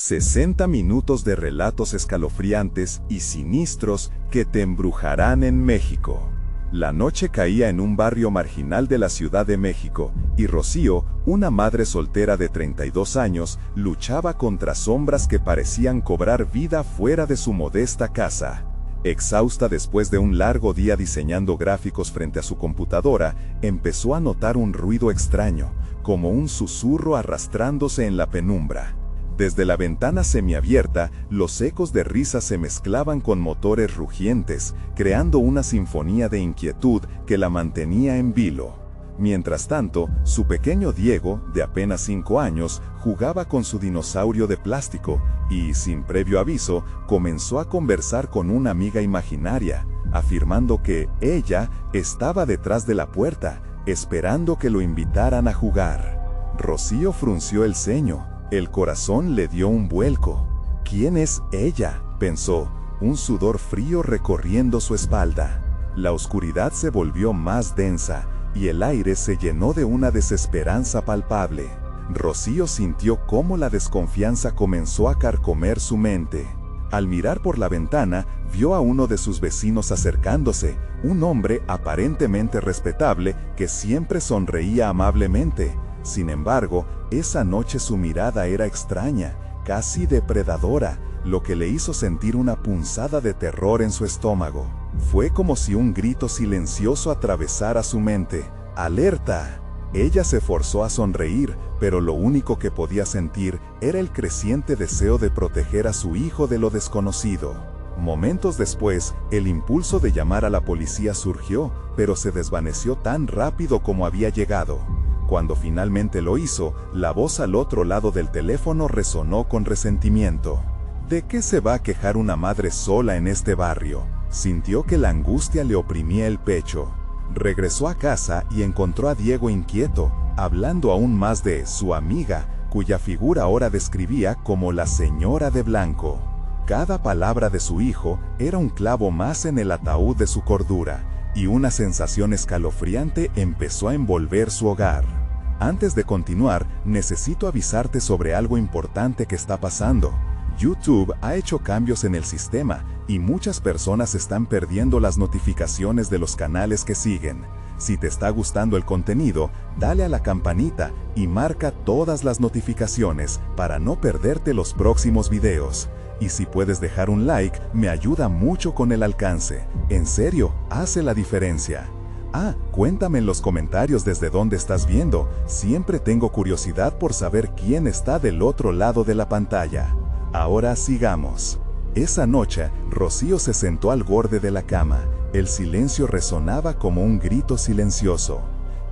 60 minutos de relatos escalofriantes y siniestros que te embrujarán en México. La noche caía en un barrio marginal de la Ciudad de México, y Rocío, una madre soltera de 32 años, luchaba contra sombras que parecían cobrar vida fuera de su modesta casa. Exhausta después de un largo día diseñando gráficos frente a su computadora, empezó a notar un ruido extraño, como un susurro arrastrándose en la penumbra. Desde la ventana semiabierta, los ecos de risas se mezclaban con motores rugientes, creando una sinfonía de inquietud que la mantenía en vilo. Mientras tanto, su pequeño Diego, de apenas 5 años, jugaba con su dinosaurio de plástico y, sin previo aviso, comenzó a conversar con una amiga imaginaria, afirmando que ella estaba detrás de la puerta, esperando que lo invitaran a jugar. Rocío frunció el ceño. El corazón le dio un vuelco. ¿Quién es ella?, pensó, un sudor frío recorriendo su espalda. La oscuridad se volvió más densa, y el aire se llenó de una desesperanza palpable. Rocío sintió cómo la desconfianza comenzó a carcomer su mente. Al mirar por la ventana, vio a uno de sus vecinos acercándose, un hombre aparentemente respetable que siempre sonreía amablemente. Sin embargo, esa noche su mirada era extraña, casi depredadora, lo que le hizo sentir una punzada de terror en su estómago. Fue como si un grito silencioso atravesara su mente. ¡Alerta! Ella se forzó a sonreír, pero lo único que podía sentir era el creciente deseo de proteger a su hijo de lo desconocido. Momentos después, el impulso de llamar a la policía surgió, pero se desvaneció tan rápido como había llegado. Cuando finalmente lo hizo, la voz al otro lado del teléfono resonó con resentimiento. ¿De qué se va a quejar una madre sola en este barrio? Sintió que la angustia le oprimía el pecho. Regresó a casa y encontró a Diego inquieto, hablando aún más de su amiga, cuya figura ahora describía como la señora de blanco. Cada palabra de su hijo era un clavo más en el ataúd de su cordura, y una sensación escalofriante empezó a envolver su hogar. Antes de continuar, necesito avisarte sobre algo importante que está pasando. YouTube ha hecho cambios en el sistema y muchas personas están perdiendo las notificaciones de los canales que siguen. Si te está gustando el contenido, dale a la campanita y marca todas las notificaciones para no perderte los próximos videos. Y si puedes dejar un like, me ayuda mucho con el alcance. En serio, hace la diferencia. Cuéntame en los comentarios desde dónde estás viendo. Siempre tengo curiosidad por saber quién está del otro lado de la pantalla. Ahora sigamos. Esa noche, Rocío se sentó al borde de la cama. El silencio resonaba como un grito silencioso.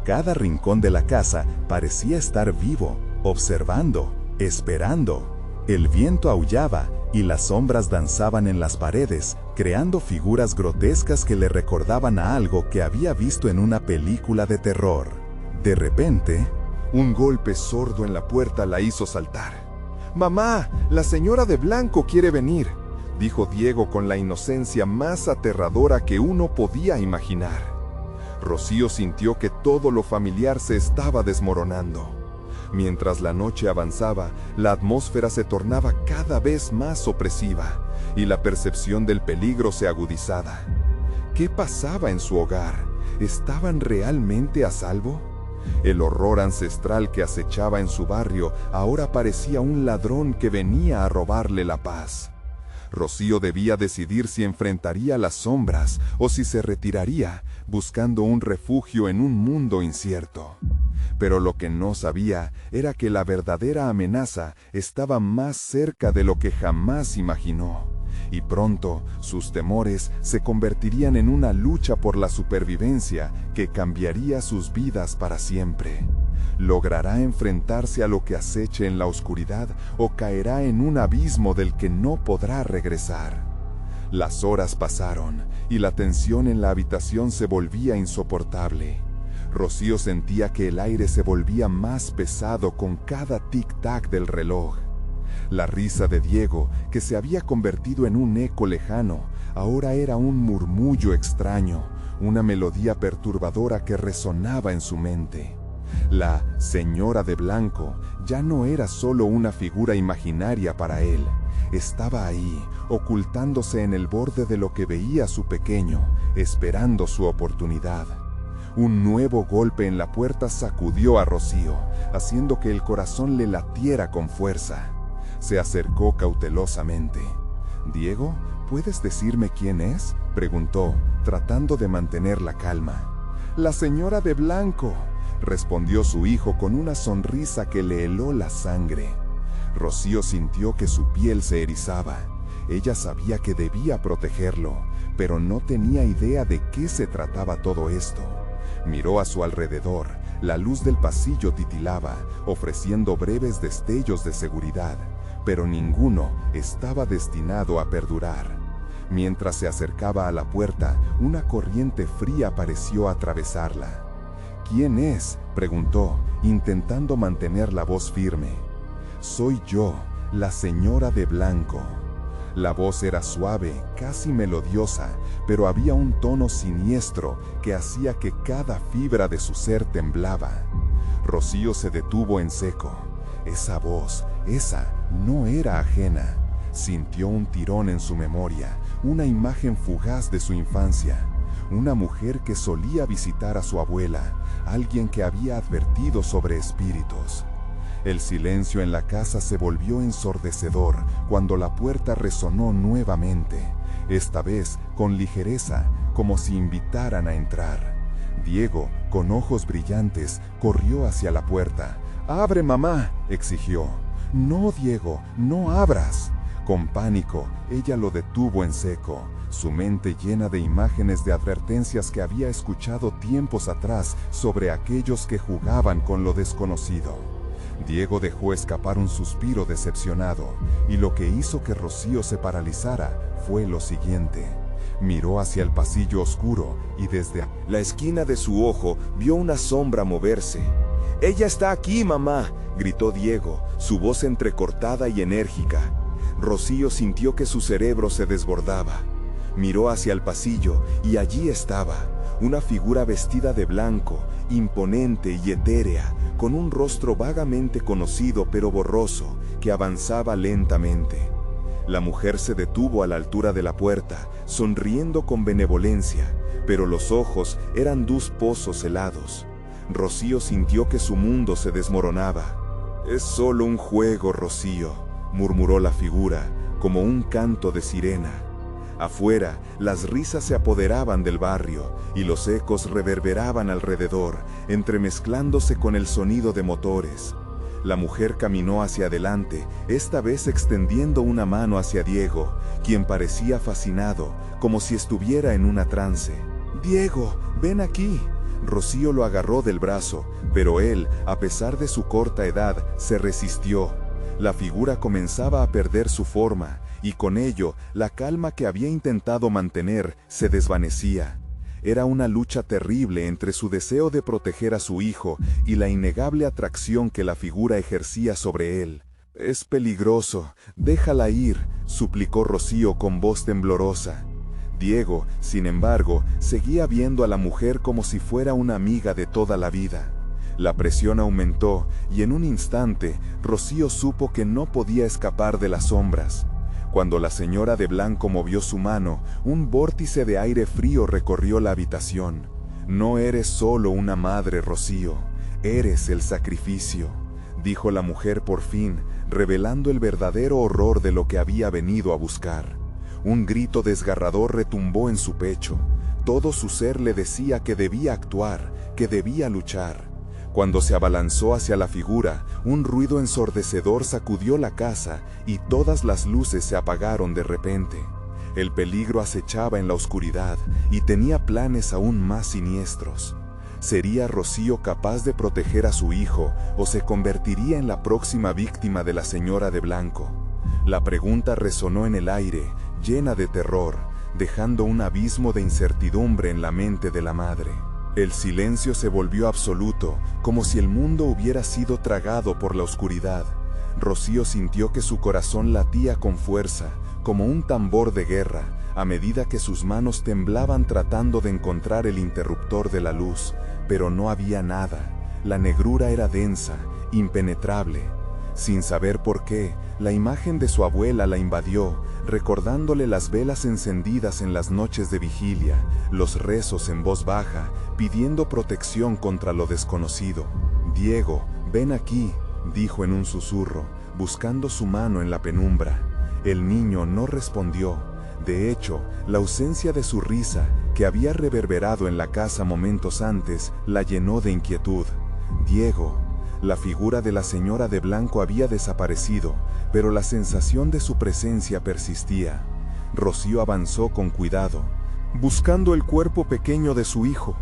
Cada rincón de la casa parecía estar vivo, observando, esperando. El viento aullaba y las sombras danzaban en las paredes, creando figuras grotescas que le recordaban a algo que había visto en una película de terror. De repente, un golpe sordo en la puerta la hizo saltar. «¡Mamá! La señora de blanco quiere venir», dijo Diego con la inocencia más aterradora que uno podía imaginar. Rocío sintió que todo lo familiar se estaba desmoronando. Mientras la noche avanzaba, la atmósfera se tornaba cada vez más opresiva y la percepción del peligro se agudizaba. ¿Qué pasaba en su hogar? ¿Estaban realmente a salvo? El horror ancestral que acechaba en su barrio ahora parecía un ladrón que venía a robarle la paz. Rocío debía decidir si enfrentaría las sombras o si se retiraría, buscando un refugio en un mundo incierto. Pero lo que no sabía era que la verdadera amenaza estaba más cerca de lo que jamás imaginó. Y pronto, sus temores se convertirían en una lucha por la supervivencia que cambiaría sus vidas para siempre. ¿Logrará enfrentarse a lo que aceche en la oscuridad o caerá en un abismo del que no podrá regresar? Las horas pasaron y la tensión en la habitación se volvía insoportable. Rocío sentía que el aire se volvía más pesado con cada tic-tac del reloj. La risa de Diego, que se había convertido en un eco lejano, ahora era un murmullo extraño, una melodía perturbadora que resonaba en su mente. La señora de blanco ya no era solo una figura imaginaria para él. Estaba ahí, ocultándose en el borde de lo que veía su pequeño, esperando su oportunidad. Un nuevo golpe en la puerta sacudió a Rocío, haciendo que el corazón le latiera con fuerza. Se acercó cautelosamente. «Diego, ¿puedes decirme quién es?», preguntó, tratando de mantener la calma. «La señora de blanco», respondió su hijo con una sonrisa que le heló la sangre. Rocío sintió que su piel se erizaba. Ella sabía que debía protegerlo, pero no tenía idea de qué se trataba todo esto. Miró a su alrededor. La luz del pasillo titilaba, ofreciendo breves destellos de seguridad, pero ninguno estaba destinado a perdurar. Mientras se acercaba a la puerta, una corriente fría pareció atravesarla. «¿Quién es?», preguntó, intentando mantener la voz firme. «Soy yo, la señora de blanco». La voz era suave, casi melodiosa, pero había un tono siniestro que hacía que cada fibra de su ser temblaba. Rocío se detuvo en seco. Esa voz, esa, no era ajena. Sintió un tirón en su memoria, una imagen fugaz de su infancia. Una mujer que solía visitar a su abuela, alguien que había advertido sobre espíritus. El silencio en la casa se volvió ensordecedor cuando la puerta resonó nuevamente, esta vez con ligereza, como si invitaran a entrar. Diego, con ojos brillantes, corrió hacia la puerta. «¡Abre, mamá!», exigió. «No, Diego, no abras». Con pánico, ella lo detuvo en seco, su mente llena de imágenes de advertencias que había escuchado tiempos atrás sobre aquellos que jugaban con lo desconocido. Diego dejó escapar un suspiro decepcionado, y lo que hizo que Rocío se paralizara fue lo siguiente. Miró hacia el pasillo oscuro y desde la esquina de su ojo vio una sombra moverse. «¡Ella está aquí, mamá!», gritó Diego, su voz entrecortada y enérgica. Rocío sintió que su cerebro se desbordaba. Miró hacia el pasillo y allí estaba, una figura vestida de blanco, imponente y etérea, con un rostro vagamente conocido pero borroso, que avanzaba lentamente. La mujer se detuvo a la altura de la puerta, sonriendo con benevolencia, pero los ojos eran dos pozos helados. Rocío sintió que su mundo se desmoronaba. «Es solo un juego, Rocío», murmuró la figura, como un canto de sirena. Afuera, las risas se apoderaban del barrio, y los ecos reverberaban alrededor, entremezclándose con el sonido de motores. La mujer caminó hacia adelante, esta vez extendiendo una mano hacia Diego, quien parecía fascinado, como si estuviera en una trance. «Diego, ven aquí». Rocío lo agarró del brazo, pero él, a pesar de su corta edad, se resistió. La figura comenzaba a perder su forma, y con ello, la calma que había intentado mantener se desvanecía. Era una lucha terrible entre su deseo de proteger a su hijo y la innegable atracción que la figura ejercía sobre él. «Es peligroso, déjala ir», suplicó Rocío con voz temblorosa. Diego, sin embargo, seguía viendo a la mujer como si fuera una amiga de toda la vida. La presión aumentó, y en un instante, Rocío supo que no podía escapar de las sombras. Cuando la señora de blanco movió su mano, un vórtice de aire frío recorrió la habitación. «No eres solo una madre, Rocío, eres el sacrificio», dijo la mujer por fin, revelando el verdadero horror de lo que había venido a buscar. Un grito desgarrador retumbó en su pecho. Todo su ser le decía que debía actuar, que debía luchar. Cuando se abalanzó hacia la figura, un ruido ensordecedor sacudió la casa y todas las luces se apagaron de repente. El peligro acechaba en la oscuridad y tenía planes aún más siniestros. ¿Sería Rocío capaz de proteger a su hijo o se convertiría en la próxima víctima de la señora de blanco? La pregunta resonó en el aire, llena de terror, dejando un abismo de incertidumbre en la mente de la madre. El silencio se volvió absoluto, como si el mundo hubiera sido tragado por la oscuridad. Rocío sintió que su corazón latía con fuerza, como un tambor de guerra, a medida que sus manos temblaban tratando de encontrar el interruptor de la luz, pero no había nada. La negrura era densa, impenetrable. Sin saber por qué, la imagen de su abuela la invadió, recordándole las velas encendidas en las noches de vigilia, los rezos en voz baja, pidiendo protección contra lo desconocido. «Diego, ven aquí», dijo en un susurro, buscando su mano en la penumbra. El niño no respondió. De hecho, la ausencia de su risa, que había reverberado en la casa momentos antes, la llenó de inquietud. «Diego». La figura de la señora de blanco había desaparecido, pero la sensación de su presencia persistía. Rocío avanzó con cuidado, buscando el cuerpo pequeño de su hijo.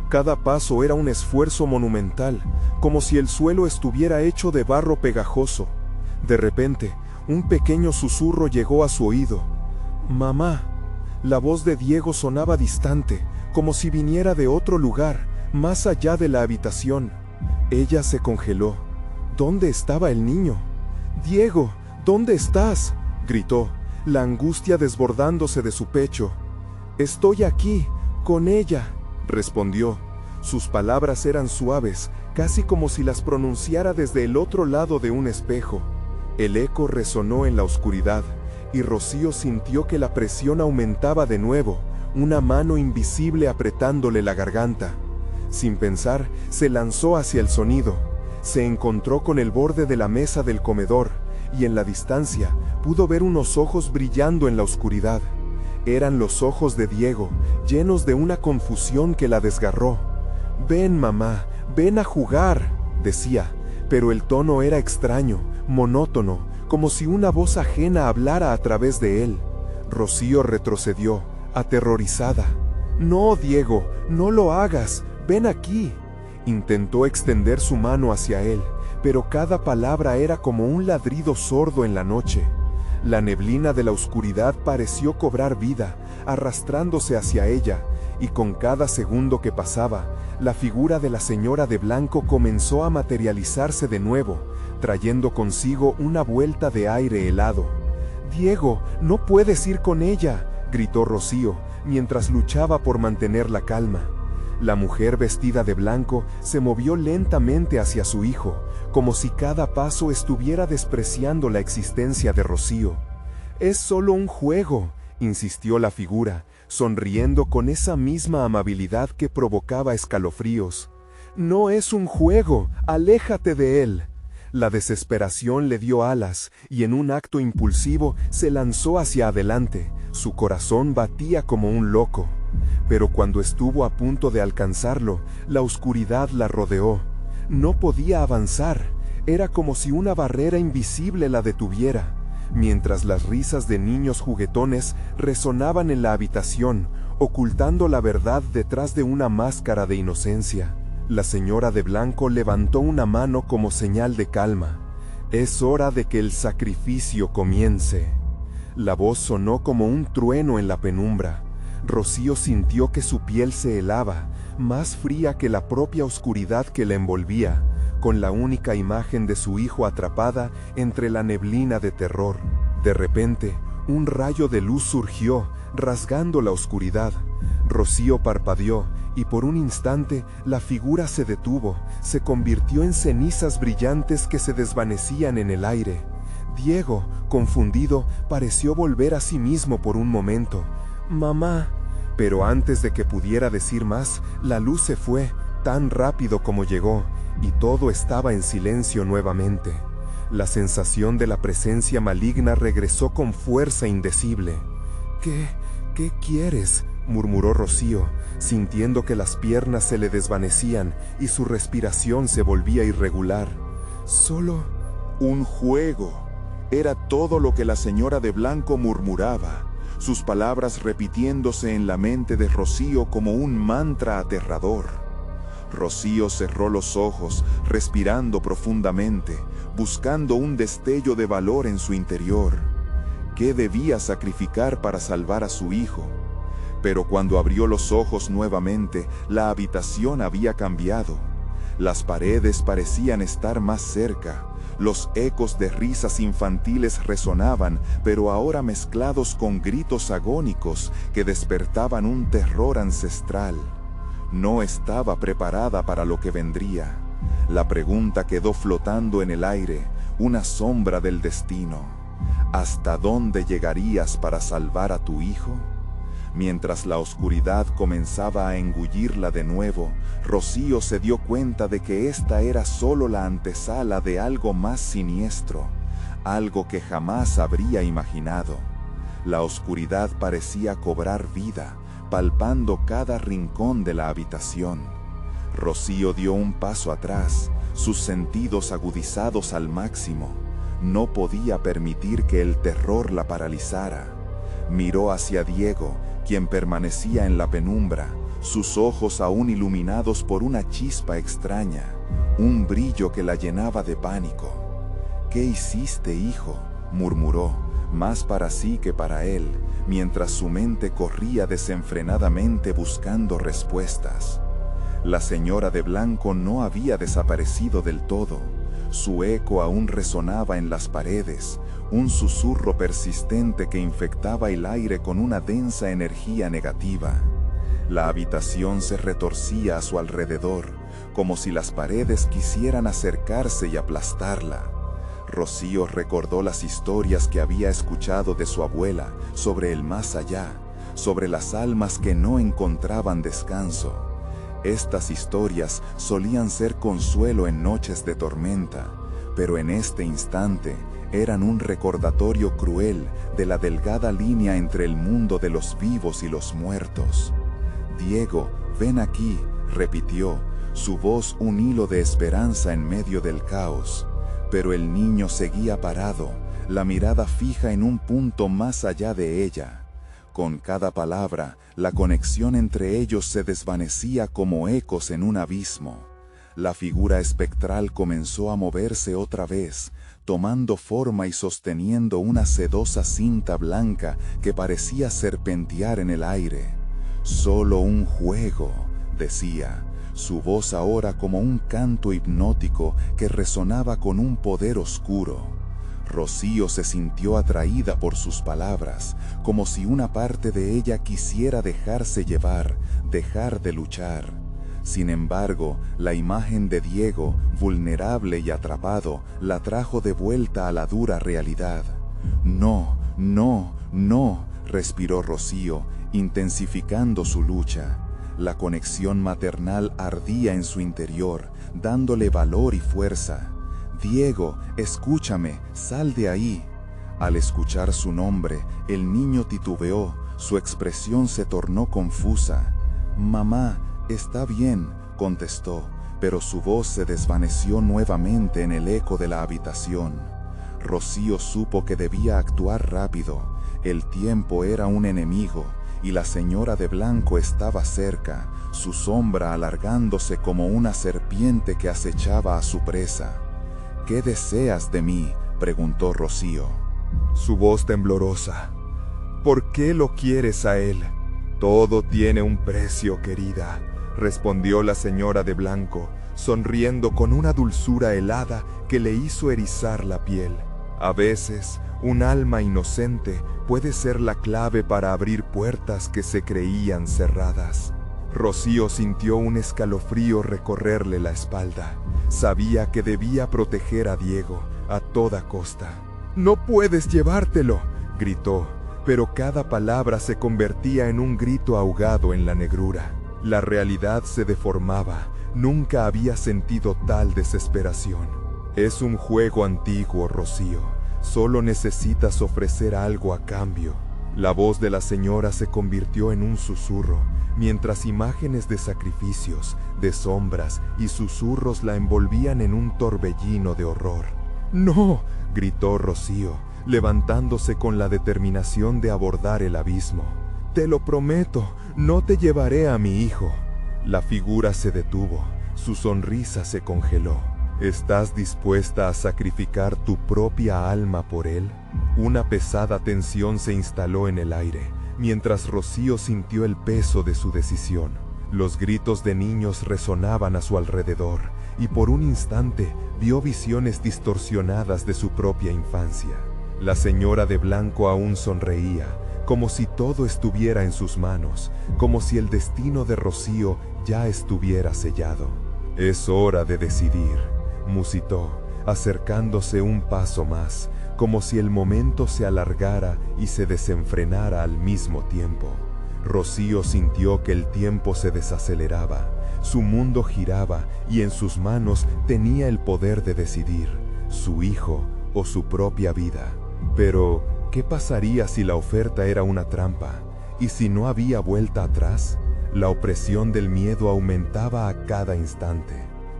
Cada paso era un esfuerzo monumental, como si el suelo estuviera hecho de barro pegajoso. De repente, un pequeño susurro llegó a su oído. «Mamá». La voz de Diego sonaba distante, como si viniera de otro lugar, más allá de la habitación. Ella se congeló. ¿Dónde estaba el niño? «Diego, ¿dónde estás?», gritó, la angustia desbordándose de su pecho. «Estoy aquí, con ella», respondió. Sus palabras eran suaves, casi como si las pronunciara desde el otro lado de un espejo. El eco resonó en la oscuridad, y Rocío sintió que la presión aumentaba de nuevo, una mano invisible apretándole la garganta. Sin pensar, se lanzó hacia el sonido. Se encontró con el borde de la mesa del comedor, y en la distancia pudo ver unos ojos brillando en la oscuridad. Eran los ojos de Diego, llenos de una confusión que la desgarró. «Ven, mamá, ven a jugar», decía, pero el tono era extraño, monótono, como si una voz ajena hablara a través de él. Rocío retrocedió, aterrorizada. «No, Diego, no lo hagas, ven aquí». Intentó extender su mano hacia él, pero cada palabra era como un ladrido sordo en la noche. La neblina de la oscuridad pareció cobrar vida, arrastrándose hacia ella, y con cada segundo que pasaba, la figura de la señora de blanco comenzó a materializarse de nuevo, trayendo consigo una vuelta de aire helado. «Diego, no puedes ir con ella», gritó Rocío, mientras luchaba por mantener la calma. La mujer vestida de blanco se movió lentamente hacia su hijo, como si cada paso estuviera despreciando la existencia de Rocío. «Es solo un juego», insistió la figura, sonriendo con esa misma amabilidad que provocaba escalofríos. «No es un juego, aléjate de él». La desesperación le dio alas, y en un acto impulsivo se lanzó hacia adelante. Su corazón batía como un loco. Pero cuando estuvo a punto de alcanzarlo, la oscuridad la rodeó. No podía avanzar, era como si una barrera invisible la detuviera, mientras las risas de niños juguetones resonaban en la habitación, ocultando la verdad detrás de una máscara de inocencia. La señora de blanco levantó una mano como señal de calma. «Es hora de que el sacrificio comience». La voz sonó como un trueno en la penumbra. Rocío sintió que su piel se helaba, más fría que la propia oscuridad que la envolvía, con la única imagen de su hijo atrapada entre la neblina de terror. De repente, un rayo de luz surgió, rasgando la oscuridad. Rocío parpadeó, y por un instante la figura se detuvo, se convirtió en cenizas brillantes que se desvanecían en el aire. Diego, confundido, pareció volver a sí mismo por un momento. «Mamá». Pero antes de que pudiera decir más, la luz se fue, tan rápido como llegó, y todo estaba en silencio nuevamente. La sensación de la presencia maligna regresó con fuerza indecible. ¿Qué quieres?», murmuró Rocío, sintiendo que las piernas se le desvanecían y su respiración se volvía irregular. «Solo un juego». Era todo lo que la señora de blanco murmuraba, sus palabras repitiéndose en la mente de Rocío como un mantra aterrador. Rocío cerró los ojos, respirando profundamente, buscando un destello de valor en su interior. ¿Qué debía sacrificar para salvar a su hijo? Pero cuando abrió los ojos nuevamente, la habitación había cambiado. Las paredes parecían estar más cerca. Los ecos de risas infantiles resonaban, pero ahora mezclados con gritos agónicos que despertaban un terror ancestral. No estaba preparada para lo que vendría. La pregunta quedó flotando en el aire, una sombra del destino. ¿Hasta dónde llegarías para salvar a tu hijo? Mientras la oscuridad comenzaba a engullirla de nuevo, Rocío se dio cuenta de que esta era solo la antesala de algo más siniestro, algo que jamás habría imaginado. La oscuridad parecía cobrar vida, palpando cada rincón de la habitación. Rocío dio un paso atrás, sus sentidos agudizados al máximo. No podía permitir que el terror la paralizara. Miró hacia Diego, quien permanecía en la penumbra, sus ojos aún iluminados por una chispa extraña, un brillo que la llenaba de pánico. «¿Qué hiciste, hijo?», murmuró, más para sí que para él, mientras su mente corría desenfrenadamente buscando respuestas. La señora de blanco no había desaparecido del todo. Su eco aún resonaba en las paredes, un susurro persistente que infectaba el aire con una densa energía negativa. La habitación se retorcía a su alrededor, como si las paredes quisieran acercarse y aplastarla. Rocío recordó las historias que había escuchado de su abuela sobre el más allá, sobre las almas que no encontraban descanso. Estas historias solían ser consuelo en noches de tormenta, pero en este instante eran un recordatorio cruel de la delgada línea entre el mundo de los vivos y los muertos. «Diego, ven aquí», repitió, su voz un hilo de esperanza en medio del caos. Pero el niño seguía parado, la mirada fija en un punto más allá de ella. Con cada palabra, la conexión entre ellos se desvanecía como ecos en un abismo. La figura espectral comenzó a moverse otra vez, tomando forma y sosteniendo una sedosa cinta blanca que parecía serpentear en el aire. «Solo un juego», decía, su voz ahora como un canto hipnótico que resonaba con un poder oscuro. Rocío se sintió atraída por sus palabras, como si una parte de ella quisiera dejarse llevar, dejar de luchar. Sin embargo, la imagen de Diego, vulnerable y atrapado, la trajo de vuelta a la dura realidad. «No, no, no», respiró Rocío, intensificando su lucha. La conexión maternal ardía en su interior, dándole valor y fuerza. «Diego, escúchame, sal de ahí». Al escuchar su nombre, el niño titubeó, su expresión se tornó confusa. «Mamá, está bien», contestó, pero su voz se desvaneció nuevamente en el eco de la habitación. Rocío supo que debía actuar rápido. El tiempo era un enemigo, y la señora de blanco estaba cerca, su sombra alargándose como una serpiente que acechaba a su presa. «¿Qué deseas de mí?», preguntó Rocío. Su voz temblorosa. «¿Por qué lo quieres a él?». «Todo tiene un precio, querida», respondió la señora de blanco, sonriendo con una dulzura helada que le hizo erizar la piel. «A veces, un alma inocente puede ser la clave para abrir puertas que se creían cerradas». Rocío sintió un escalofrío recorrerle la espalda. Sabía que debía proteger a Diego a toda costa. «No puedes llevártelo», gritó, pero cada palabra se convertía en un grito ahogado en la negrura. La realidad se deformaba, nunca había sentido tal desesperación. «Es un juego antiguo, Rocío, solo necesitas ofrecer algo a cambio». La voz de la señora se convirtió en un susurro, mientras imágenes de sacrificios, de sombras y susurros la envolvían en un torbellino de horror. «No», gritó Rocío, levantándose con la determinación de abordar el abismo. «Te lo prometo, no te llevaré a mi hijo». La figura se detuvo, su sonrisa se congeló. «¿Estás dispuesta a sacrificar tu propia alma por él?». Una pesada tensión se instaló en el aire, mientras Rocío sintió el peso de su decisión. Los gritos de niños resonaban a su alrededor, y por un instante vio visiones distorsionadas de su propia infancia. La señora de blanco aún sonreía, como si todo estuviera en sus manos, como si el destino de Rocío ya estuviera sellado. Es hora de decidir, musitó, acercándose un paso más, como si el momento se alargara y se desenfrenara al mismo tiempo. Rocío sintió que el tiempo se desaceleraba, su mundo giraba y en sus manos tenía el poder de decidir, su hijo o su propia vida. Pero, ¿qué pasaría si la oferta era una trampa? ¿Y si no había vuelta atrás? La opresión del miedo aumentaba a cada instante.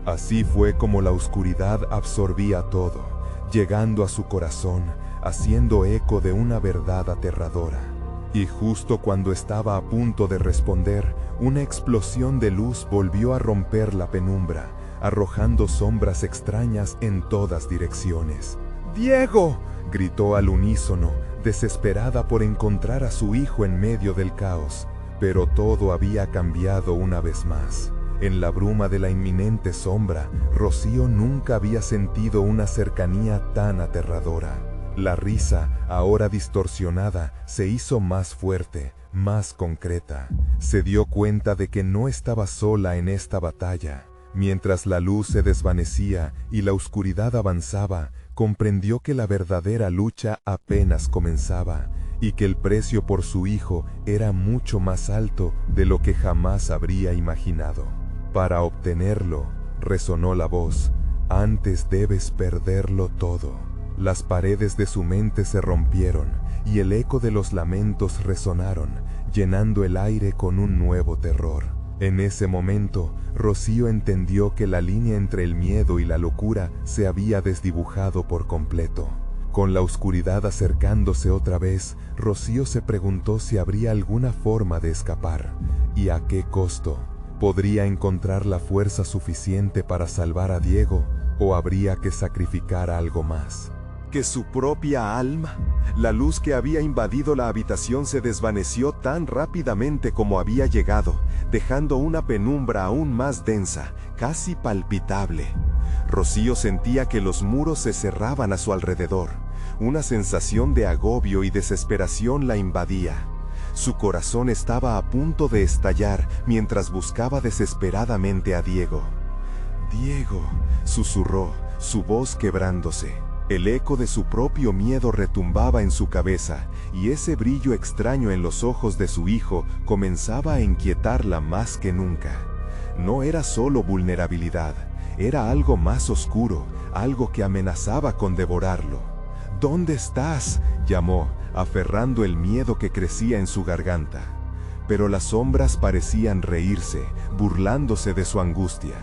Así fue como la oscuridad absorbía todo, llegando a su corazón, haciendo eco de una verdad aterradora. Y justo cuando estaba a punto de responder, una explosión de luz volvió a romper la penumbra, arrojando sombras extrañas en todas direcciones. ¡Diego!, gritó al unísono, desesperada por encontrar a su hijo en medio del caos. Pero todo había cambiado una vez más. En la bruma de la inminente sombra, Rocío nunca había sentido una cercanía tan aterradora. La risa, ahora distorsionada, se hizo más fuerte, más concreta. Se dio cuenta de que no estaba sola en esta batalla. Mientras la luz se desvanecía y la oscuridad avanzaba, comprendió que la verdadera lucha apenas comenzaba, y que el precio por su hijo era mucho más alto de lo que jamás habría imaginado. Para obtenerlo, resonó la voz, antes debes perderlo todo. Las paredes de su mente se rompieron, y el eco de los lamentos resonaron, llenando el aire con un nuevo terror. En ese momento, Rocío entendió que la línea entre el miedo y la locura se había desdibujado por completo. Con la oscuridad acercándose otra vez, Rocío se preguntó si habría alguna forma de escapar, y a qué costo. ¿Podría encontrar la fuerza suficiente para salvar a Diego, o habría que sacrificar algo más? Que su propia alma, la luz que había invadido la habitación se desvaneció tan rápidamente como había llegado, dejando una penumbra aún más densa, casi palpitable. Rocío sentía que los muros se cerraban a su alrededor. Una sensación de agobio y desesperación la invadía. Su corazón estaba a punto de estallar mientras buscaba desesperadamente a Diego. «Diego», susurró, su voz quebrándose. El eco de su propio miedo retumbaba en su cabeza, y ese brillo extraño en los ojos de su hijo comenzaba a inquietarla más que nunca. No era solo vulnerabilidad, era algo más oscuro, algo que amenazaba con devorarlo. «¿Dónde estás?», llamó, aferrando el miedo que crecía en su garganta. Pero las sombras parecían reírse, burlándose de su angustia.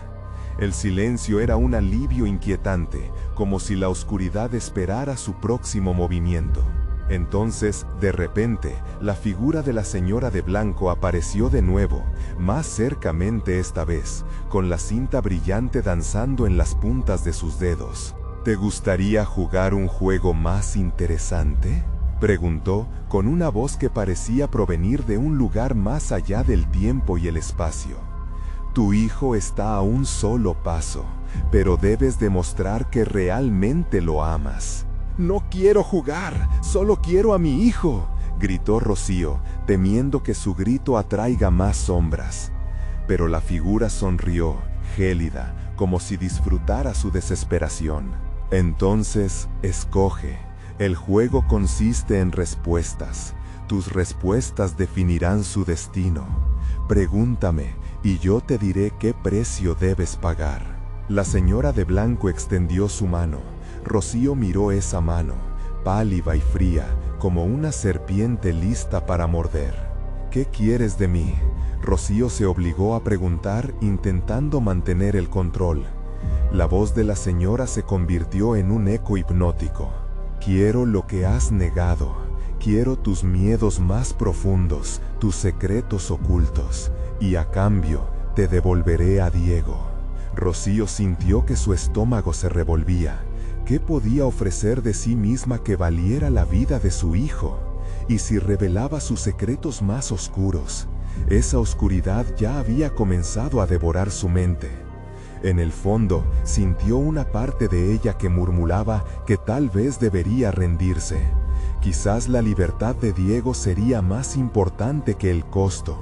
El silencio era un alivio inquietante, como si la oscuridad esperara su próximo movimiento. Entonces, de repente, la figura de la señora de blanco apareció de nuevo, más cercamente esta vez, con la cinta brillante danzando en las puntas de sus dedos. «¿Te gustaría jugar un juego más interesante?», preguntó, con una voz que parecía provenir de un lugar más allá del tiempo y el espacio. «Tu hijo está a un solo paso, pero debes demostrar que realmente lo amas». «No quiero jugar, solo quiero a mi hijo», gritó Rocío, temiendo que su grito atraiga más sombras. Pero la figura sonrió, gélida, como si disfrutara su desesperación. «Entonces, escoge. El juego consiste en respuestas. Tus respuestas definirán su destino. Pregúntame, y yo te diré qué precio debes pagar». La señora de blanco extendió su mano. Rocío miró esa mano, pálida y fría, como una serpiente lista para morder. «¿Qué quieres de mí?», Rocío se obligó a preguntar, intentando mantener el control. La voz de la señora se convirtió en un eco hipnótico. «Quiero lo que has negado. Quiero tus miedos más profundos, tus secretos ocultos, y a cambio te devolveré a Diego». Rocío sintió que su estómago se revolvía. ¿Qué podía ofrecer de sí misma que valiera la vida de su hijo? ¿Y si revelaba sus secretos más oscuros? Esa oscuridad ya había comenzado a devorar su mente. En el fondo, sintió una parte de ella que murmuraba que tal vez debería rendirse. Quizás la libertad de Diego sería más importante que el costo.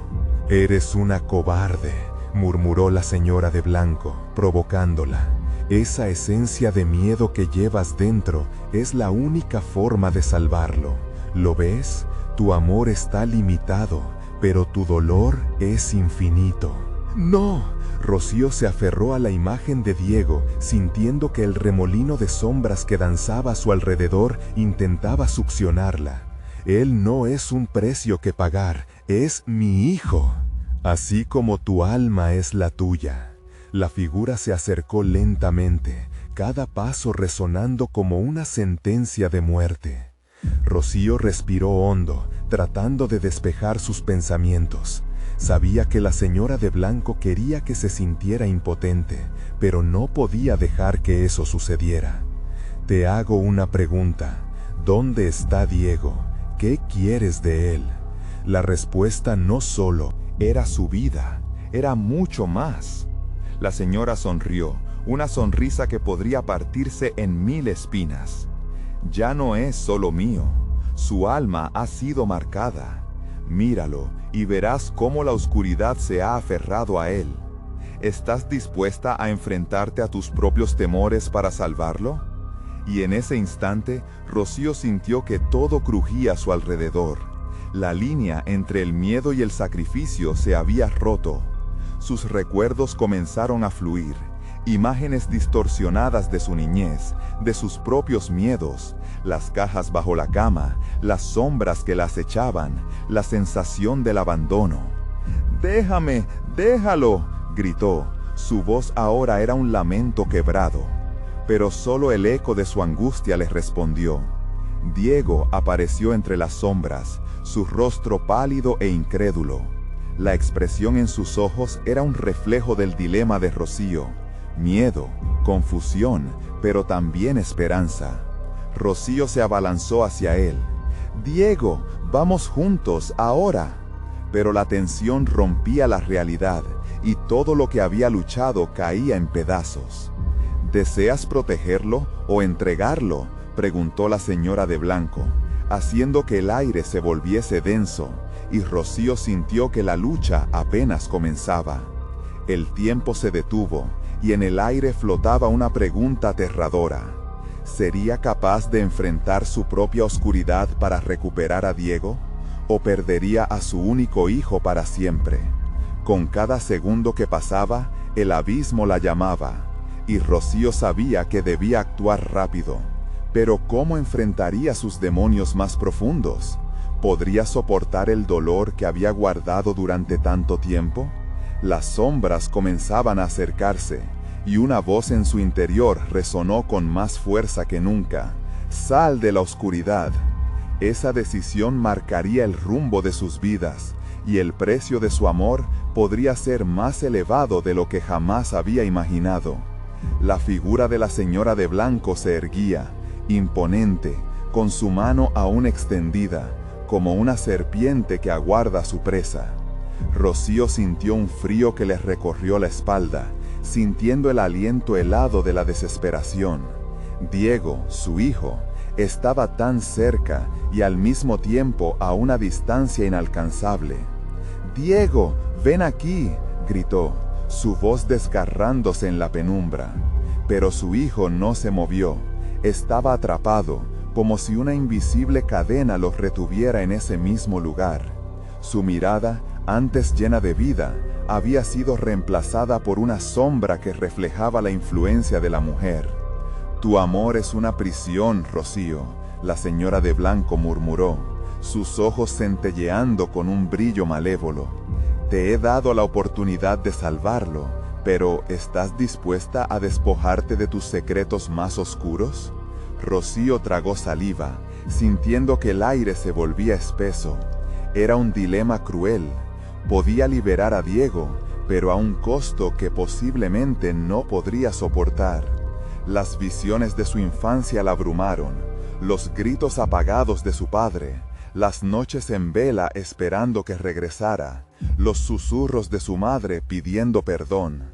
«Eres una cobarde», murmuró la señora de blanco, provocándola. Esa esencia de miedo que llevas dentro es la única forma de salvarlo. ¿Lo ves? Tu amor está limitado, pero tu dolor es infinito. ¡No! Rocío se aferró a la imagen de Diego, sintiendo que el remolino de sombras que danzaba a su alrededor intentaba succionarla. Él no es un precio que pagar, es mi hijo. Así como tu alma es la tuya. La figura se acercó lentamente, cada paso resonando como una sentencia de muerte. Rocío respiró hondo, tratando de despejar sus pensamientos. Sabía que la señora de blanco quería que se sintiera impotente, pero no podía dejar que eso sucediera. Te hago una pregunta. ¿Dónde está Diego? ¿Qué quieres de él? La respuesta no solo era su vida, era mucho más. La señora sonrió, una sonrisa que podría partirse en 1000 espinas. Ya no es solo mío, su alma ha sido marcada. Míralo y verás cómo la oscuridad se ha aferrado a él. ¿Estás dispuesta a enfrentarte a tus propios temores para salvarlo? Y en ese instante, Rocío sintió que todo crujía a su alrededor. La línea entre el miedo y el sacrificio se había roto. Sus recuerdos comenzaron a fluir, imágenes distorsionadas de su niñez, de sus propios miedos, las cajas bajo la cama, las sombras que la acechaban, la sensación del abandono. «¡Déjame! ¡Déjalo!», gritó. Su voz ahora era un lamento quebrado, pero solo el eco de su angustia le respondió. Diego apareció entre las sombras, su rostro pálido e incrédulo. La expresión en sus ojos era un reflejo del dilema de Rocío. Miedo, confusión, pero también esperanza. Rocío se abalanzó hacia él. «Diego, vamos juntos, ahora». Pero la tensión rompía la realidad, y todo lo que había luchado caía en pedazos. «¿Deseas protegerlo o entregarlo?», preguntó la señora de blanco, haciendo que el aire se volviese denso, y Rocío sintió que la lucha apenas comenzaba. El tiempo se detuvo, y en el aire flotaba una pregunta aterradora. ¿Sería capaz de enfrentar su propia oscuridad para recuperar a Diego? ¿O perdería a su único hijo para siempre? Con cada segundo que pasaba, el abismo la llamaba, y Rocío sabía que debía actuar rápido. Pero ¿cómo enfrentaría sus demonios más profundos? ¿Podría soportar el dolor que había guardado durante tanto tiempo? Las sombras comenzaban a acercarse, y una voz en su interior resonó con más fuerza que nunca. «¡Sal de la oscuridad!». Esa decisión marcaría el rumbo de sus vidas, y el precio de su amor podría ser más elevado de lo que jamás había imaginado. La figura de la señora de blanco se erguía, imponente, con su mano aún extendida, como una serpiente que aguarda a su presa. Rocío sintió un frío que le recorrió la espalda, sintiendo el aliento helado de la desesperación. Diego, su hijo, estaba tan cerca y al mismo tiempo a una distancia inalcanzable. «Diego, ven aquí», gritó, su voz desgarrándose en la penumbra. Pero su hijo no se movió, estaba atrapado, como si una invisible cadena lo retuviera en ese mismo lugar. Su mirada, antes llena de vida, había sido reemplazada por una sombra que reflejaba la influencia de la mujer. «Tu amor es una prisión, Rocío», la señora de blanco murmuró, sus ojos centelleando con un brillo malévolo. «Te he dado la oportunidad de salvarlo, pero ¿estás dispuesta a despojarte de tus secretos más oscuros?». Rocío tragó saliva, sintiendo que el aire se volvía espeso. Era un dilema cruel. Podía liberar a Diego, pero a un costo que posiblemente no podría soportar. Las visiones de su infancia la abrumaron, los gritos apagados de su padre, las noches en vela esperando que regresara, los susurros de su madre pidiendo perdón.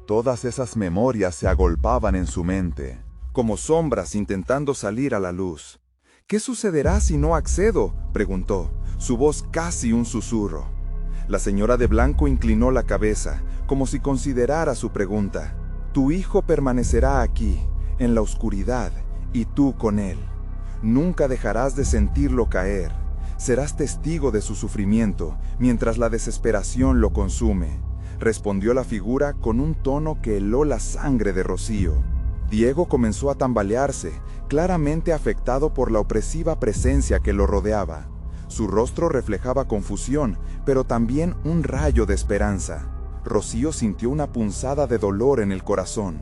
Todas esas memorias se agolpaban en su mente, como sombras intentando salir a la luz. «¿Qué sucederá si no accedo?», preguntó, su voz casi un susurro. La señora de blanco inclinó la cabeza, como si considerara su pregunta. Tu hijo permanecerá aquí, en la oscuridad, y tú con él. Nunca dejarás de sentirlo caer. Serás testigo de su sufrimiento, mientras la desesperación lo consume, respondió la figura con un tono que heló la sangre de Rocío. Diego comenzó a tambalearse, claramente afectado por la opresiva presencia que lo rodeaba. Su rostro reflejaba confusión, pero también un rayo de esperanza. Rocío sintió una punzada de dolor en el corazón.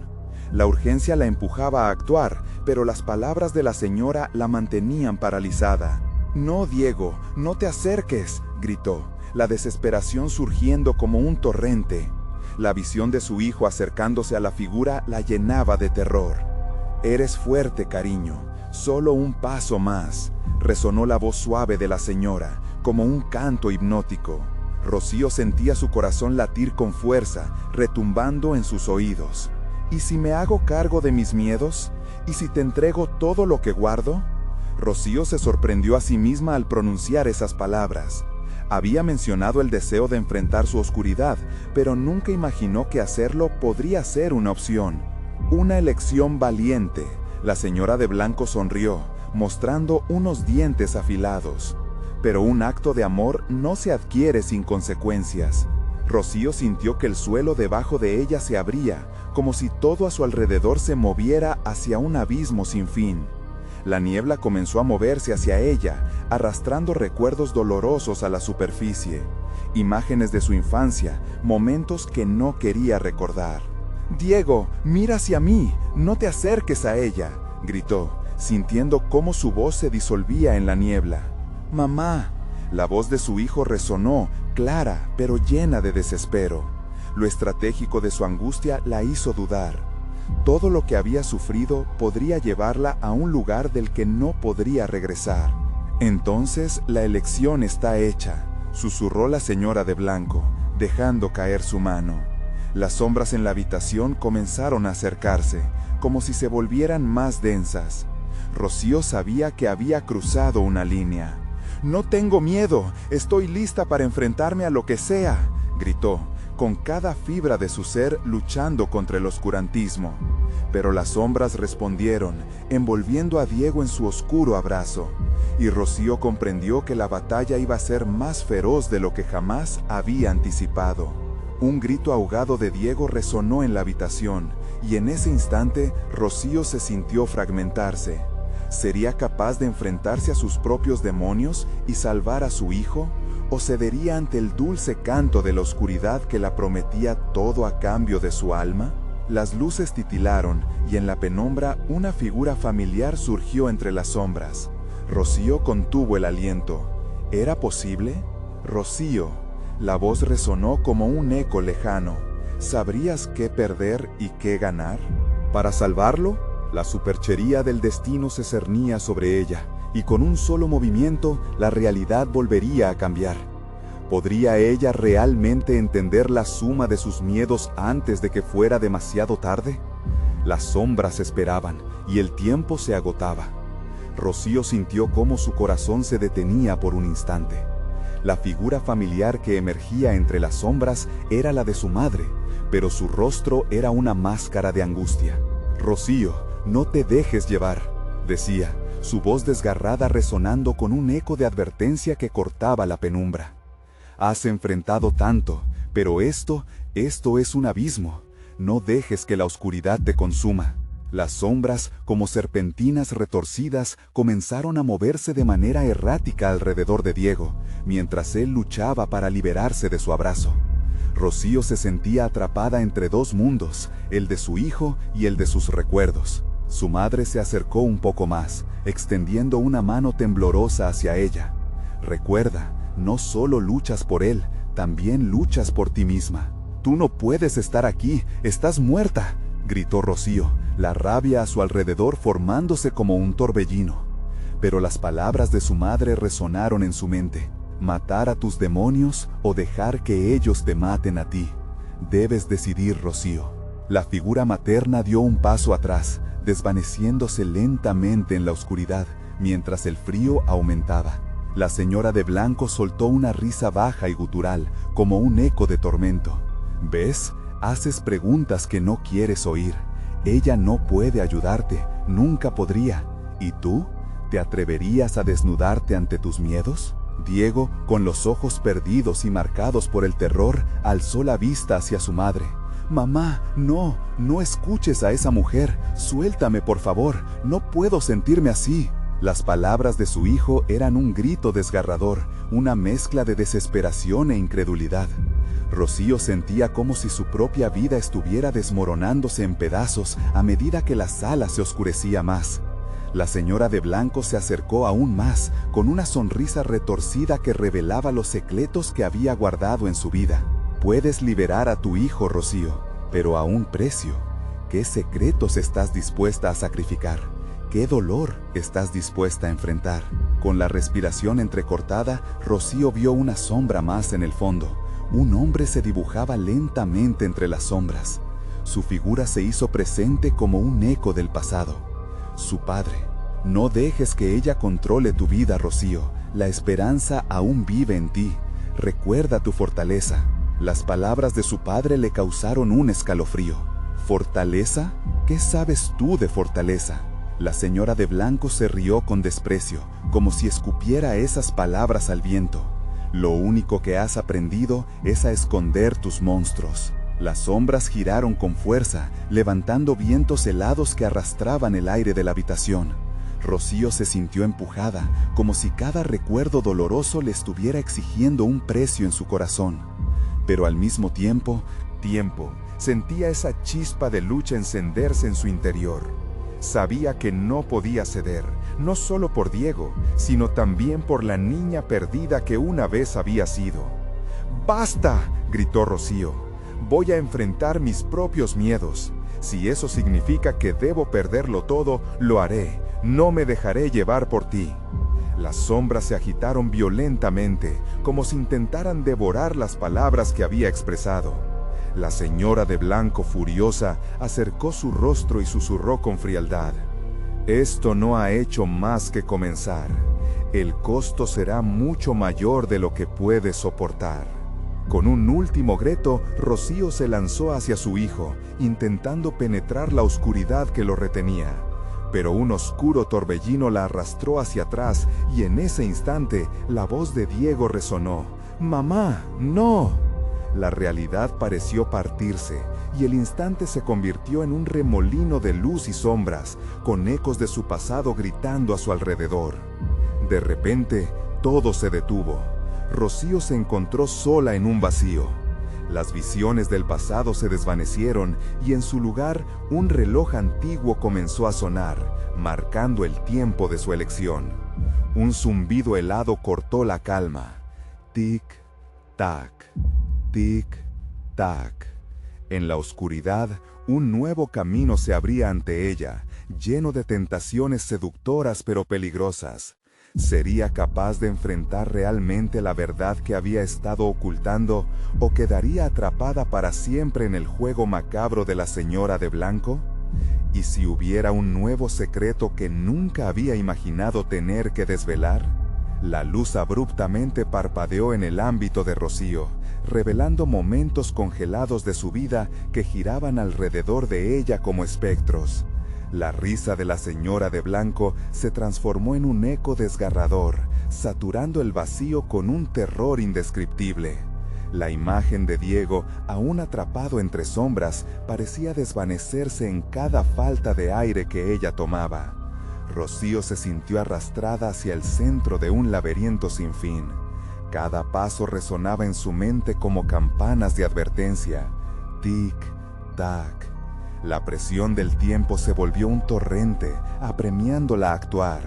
La urgencia la empujaba a actuar, pero las palabras de la señora la mantenían paralizada. «No, Diego, no te acerques», gritó, la desesperación surgiendo como un torrente. La visión de su hijo acercándose a la figura la llenaba de terror. «Eres fuerte, cariño, solo un paso más», resonó la voz suave de la señora, como un canto hipnótico. Rocío sentía su corazón latir con fuerza, retumbando en sus oídos. «¿Y si me hago cargo de mis miedos? ¿Y si te entrego todo lo que guardo?». Rocío se sorprendió a sí misma al pronunciar esas palabras. Había mencionado el deseo de enfrentar su oscuridad, pero nunca imaginó que hacerlo podría ser una opción. Una elección valiente. La señora de blanco sonrió, mostrando unos dientes afilados. Pero un acto de amor no se adquiere sin consecuencias. Rocío sintió que el suelo debajo de ella se abría, como si todo a su alrededor se moviera hacia un abismo sin fin. La niebla comenzó a moverse hacia ella, arrastrando recuerdos dolorosos a la superficie, imágenes de su infancia, momentos que no quería recordar. «Diego, mira hacia mí, no te acerques a ella», gritó, sintiendo cómo su voz se disolvía en la niebla. «Mamá». La voz de su hijo resonó, clara, pero llena de desespero. Lo estratégico de su angustia la hizo dudar. Todo lo que había sufrido podría llevarla a un lugar del que no podría regresar. «Entonces la elección está hecha», susurró la señora de blanco, dejando caer su mano. Las sombras en la habitación comenzaron a acercarse, como si se volvieran más densas. Rocío sabía que había cruzado una línea. «No tengo miedo, estoy lista para enfrentarme a lo que sea», gritó, con cada fibra de su ser luchando contra el oscurantismo. Pero las sombras respondieron, envolviendo a Diego en su oscuro abrazo, y Rocío comprendió que la batalla iba a ser más feroz de lo que jamás había anticipado. Un grito ahogado de Diego resonó en la habitación, y en ese instante Rocío se sintió fragmentarse. ¿Sería capaz de enfrentarse a sus propios demonios y salvar a su hijo? ¿O cedería ante el dulce canto de la oscuridad que la prometía todo a cambio de su alma? Las luces titilaron y en la penumbra una figura familiar surgió entre las sombras. Rocío contuvo el aliento. ¿Era posible? «Rocío». La voz resonó como un eco lejano. ¿Sabrías qué perder y qué ganar? Para salvarlo, la superchería del destino se cernía sobre ella, y con un solo movimiento la realidad volvería a cambiar. ¿Podría ella realmente entender la suma de sus miedos antes de que fuera demasiado tarde? Las sombras esperaban, y el tiempo se agotaba. Rocío sintió cómo su corazón se detenía por un instante. La figura familiar que emergía entre las sombras era la de su madre, pero su rostro era una máscara de angustia. «Rocío, no te dejes llevar», decía, su voz desgarrada resonando con un eco de advertencia que cortaba la penumbra. «Has enfrentado tanto, pero esto es un abismo. No dejes que la oscuridad te consuma». Las sombras, como serpentinas retorcidas, comenzaron a moverse de manera errática alrededor de Diego, mientras él luchaba para liberarse de su abrazo. Rocío se sentía atrapada entre dos mundos, el de su hijo y el de sus recuerdos. Su madre se acercó un poco más, extendiendo una mano temblorosa hacia ella. «Recuerda, no solo luchas por él, también luchas por ti misma. Tú no puedes estar aquí, estás muerta», gritó Rocío, la rabia a su alrededor formándose como un torbellino. Pero las palabras de su madre resonaron en su mente. «Matar a tus demonios o dejar que ellos te maten a ti. Debes decidir, Rocío». La figura materna dio un paso atrás, desvaneciéndose lentamente en la oscuridad, mientras el frío aumentaba. La señora de blanco soltó una risa baja y gutural, como un eco de tormento. ¿Ves? Haces preguntas que no quieres oír. Ella no puede ayudarte, nunca podría. ¿Y tú? ¿Te atreverías a desnudarte ante tus miedos? Diego, con los ojos perdidos y marcados por el terror, alzó la vista hacia su madre. «Mamá, no escuches a esa mujer. Suéltame, por favor. No puedo sentirme así». Las palabras de su hijo eran un grito desgarrador, una mezcla de desesperación e incredulidad. Rocío sentía como si su propia vida estuviera desmoronándose en pedazos a medida que la sala se oscurecía más. La señora de blanco se acercó aún más, con una sonrisa retorcida que revelaba los secretos que había guardado en su vida. Puedes liberar a tu hijo, Rocío, pero a un precio. ¿Qué secretos estás dispuesta a sacrificar? ¿Qué dolor estás dispuesta a enfrentar? Con la respiración entrecortada, Rocío vio una sombra más en el fondo. Un hombre se dibujaba lentamente entre las sombras. Su figura se hizo presente como un eco del pasado. Su padre. No dejes que ella controle tu vida, Rocío. La esperanza aún vive en ti. Recuerda tu fortaleza. Las palabras de su padre le causaron un escalofrío. ¿Fortaleza? ¿Qué sabes tú de fortaleza? La señora de blanco se rió con desprecio, como si escupiera esas palabras al viento. Lo único que has aprendido es a esconder tus monstruos. Las sombras giraron con fuerza, levantando vientos helados que arrastraban el aire de la habitación. Rocío se sintió empujada, como si cada recuerdo doloroso le estuviera exigiendo un precio en su corazón. Pero al mismo tiempo, sentía esa chispa de lucha encenderse en su interior. Sabía que no podía ceder, no solo por Diego, sino también por la niña perdida que una vez había sido. ¡Basta!, gritó Rocío. Voy a enfrentar mis propios miedos. Si eso significa que debo perderlo todo, lo haré. No me dejaré llevar por ti. Las sombras se agitaron violentamente, como si intentaran devorar las palabras que había expresado. La señora de blanco, furiosa, acercó su rostro y susurró con frialdad. Esto no ha hecho más que comenzar. El costo será mucho mayor de lo que puedes soportar. Con un último grito, Rocío se lanzó hacia su hijo, intentando penetrar la oscuridad que lo retenía. Pero un oscuro torbellino la arrastró hacia atrás y en ese instante la voz de Diego resonó. «¡Mamá, no!». La realidad pareció partirse, y el instante se convirtió en un remolino de luz y sombras, con ecos de su pasado gritando a su alrededor. De repente, todo se detuvo. Rocío se encontró sola en un vacío. Las visiones del pasado se desvanecieron, y en su lugar, un reloj antiguo comenzó a sonar, marcando el tiempo de su elección. Un zumbido helado cortó la calma. Tic-tac. Tic-tac. En la oscuridad, un nuevo camino se abría ante ella, lleno de tentaciones seductoras pero peligrosas. ¿Sería capaz de enfrentar realmente la verdad que había estado ocultando, o quedaría atrapada para siempre en el juego macabro de la señora de blanco? ¿Y si hubiera un nuevo secreto que nunca había imaginado tener que desvelar? La luz abruptamente parpadeó en el ámbito de Rocío, revelando momentos congelados de su vida que giraban alrededor de ella como espectros. La risa de la señora de blanco se transformó en un eco desgarrador, saturando el vacío con un terror indescriptible. La imagen de Diego, aún atrapado entre sombras, parecía desvanecerse en cada falta de aire que ella tomaba. Rocío se sintió arrastrada hacia el centro de un laberinto sin fin. Cada paso resonaba en su mente como campanas de advertencia. Tic-tac. La presión del tiempo se volvió un torrente, apremiándola a actuar.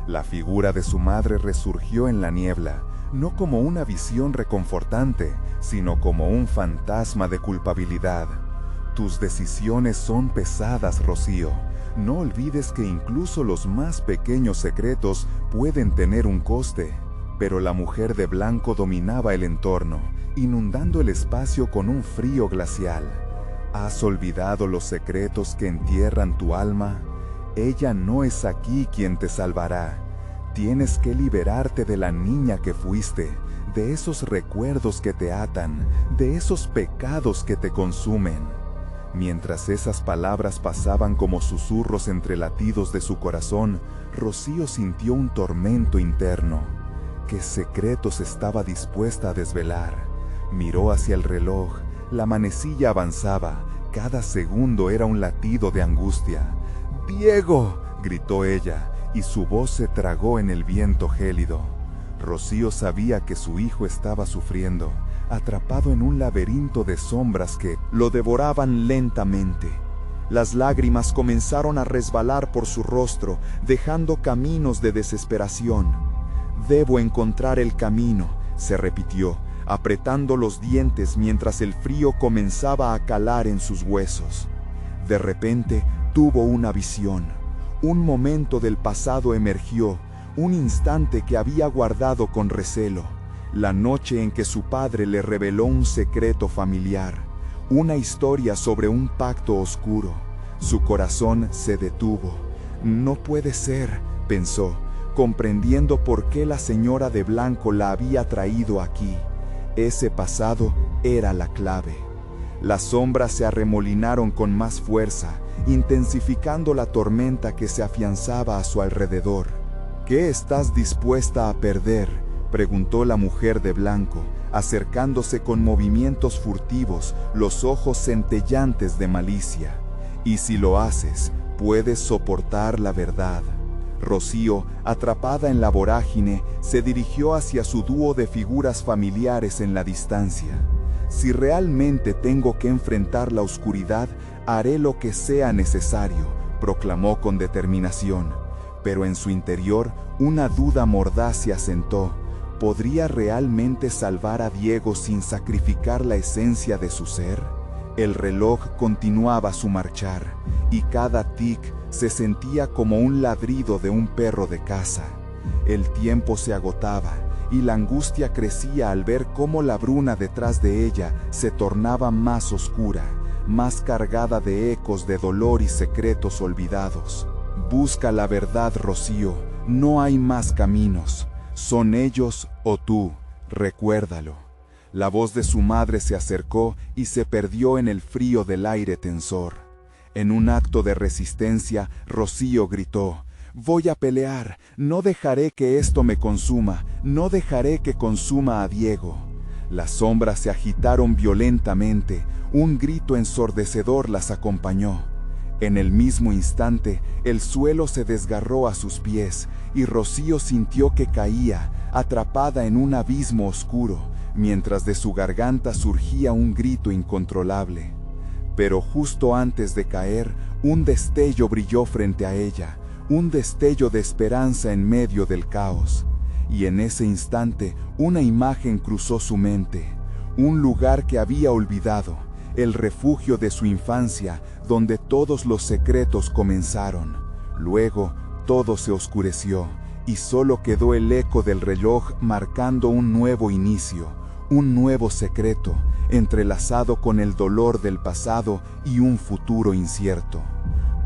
La figura de su madre resurgió en la niebla, no como una visión reconfortante, sino como un fantasma de culpabilidad. Tus decisiones son pesadas, Rocío. No olvides que incluso los más pequeños secretos pueden tener un coste. Pero la mujer de blanco dominaba el entorno, inundando el espacio con un frío glacial. ¿Has olvidado los secretos que entierran tu alma? Ella no es aquí quien te salvará. Tienes que liberarte de la niña que fuiste, de esos recuerdos que te atan, de esos pecados que te consumen. Mientras esas palabras pasaban como susurros entre latidos de su corazón, Rocío sintió un tormento interno. ¿Qué secretos estaba dispuesta a desvelar? Miró hacia el reloj, la manecilla avanzaba, cada segundo era un latido de angustia. ¡Diego!, gritó ella, y su voz se tragó en el viento gélido. Rocío sabía que su hijo estaba sufriendo, atrapado en un laberinto de sombras que lo devoraban lentamente. Las lágrimas comenzaron a resbalar por su rostro, dejando caminos de desesperación. «Debo encontrar el camino», se repitió, apretando los dientes mientras el frío comenzaba a calar en sus huesos. De repente tuvo una visión. Un momento del pasado emergió, un instante que había guardado con recelo. La noche en que su padre le reveló un secreto familiar, una historia sobre un pacto oscuro. Su corazón se detuvo. «No puede ser», pensó, comprendiendo por qué la señora de blanco la había traído aquí. Ese pasado era la clave. Las sombras se arremolinaron con más fuerza, intensificando la tormenta que se afianzaba a su alrededor. «¿Qué estás dispuesta a perder?», preguntó la mujer de blanco, acercándose con movimientos furtivos, los ojos centellantes de malicia. «Y si lo haces, puedes soportar la verdad». Rocío, atrapada en la vorágine, se dirigió hacia su dúo de figuras familiares en la distancia. «Si realmente tengo que enfrentar la oscuridad, haré lo que sea necesario», proclamó con determinación. Pero en su interior, una duda mordaz se asentó. ¿Podría realmente salvar a Diego sin sacrificar la esencia de su ser? El reloj continuaba su marchar, y cada tic se sentía como un ladrido de un perro de caza. El tiempo se agotaba, y la angustia crecía al ver cómo la bruna detrás de ella se tornaba más oscura, más cargada de ecos de dolor y secretos olvidados. «Busca la verdad, Rocío, no hay más caminos. Son ellos o tú, recuérdalo». La voz de su madre se acercó y se perdió en el frío del aire tensor. En un acto de resistencia, Rocío gritó: «Voy a pelear, no dejaré que esto me consuma, no dejaré que consuma a Diego». Las sombras se agitaron violentamente, un grito ensordecedor las acompañó. En el mismo instante, el suelo se desgarró a sus pies, y Rocío sintió que caía, atrapada en un abismo oscuro, mientras de su garganta surgía un grito incontrolable. Pero justo antes de caer, un destello brilló frente a ella, un destello de esperanza en medio del caos. Y en ese instante, una imagen cruzó su mente, un lugar que había olvidado, el refugio de su infancia, donde todos los secretos comenzaron. Luego, todo se oscureció, y solo quedó el eco del reloj marcando un nuevo inicio, un nuevo secreto, entrelazado con el dolor del pasado y un futuro incierto.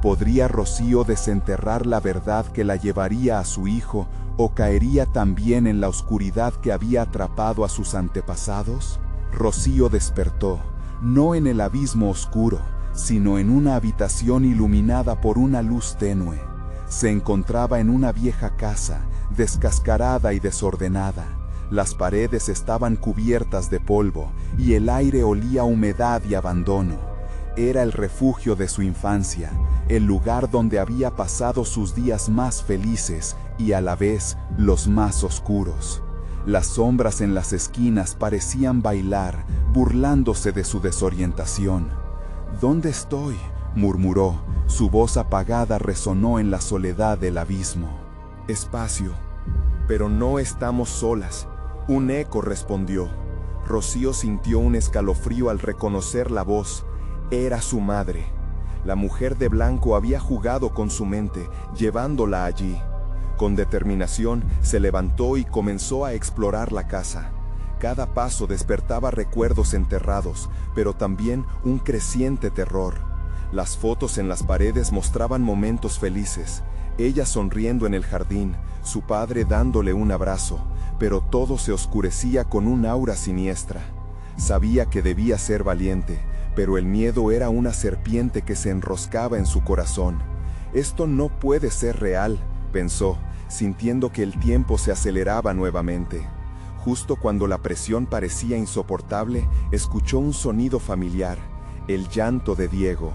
¿Podría Rocío desenterrar la verdad que la llevaría a su hijo, o caería también en la oscuridad que había atrapado a sus antepasados? Rocío despertó, no en el abismo oscuro, sino en una habitación iluminada por una luz tenue. Se encontraba en una vieja casa, descascarada y desordenada. Las paredes estaban cubiertas de polvo, y el aire olía a humedad y abandono. Era el refugio de su infancia, el lugar donde había pasado sus días más felices y a la vez los más oscuros. Las sombras en las esquinas parecían bailar, burlándose de su desorientación. «¿Dónde estoy?», murmuró. Su voz apagada resonó en la soledad del abismo. «Espacio, pero no estamos solas», un eco respondió. Rocío sintió un escalofrío al reconocer la voz. Era su madre. La mujer de blanco había jugado con su mente, llevándola allí. Con determinación, se levantó y comenzó a explorar la casa. Cada paso despertaba recuerdos enterrados, pero también un creciente terror. Las fotos en las paredes mostraban momentos felices. ella sonriendo en el jardín, su padre dándole un abrazo, pero todo se oscurecía con un aura siniestra. Sabía que debía ser valiente, pero el miedo era una serpiente que se enroscaba en su corazón. Esto no puede ser real, pensó, sintiendo que el tiempo se aceleraba nuevamente. Justo cuando la presión parecía insoportable, escuchó un sonido familiar, el llanto de Diego.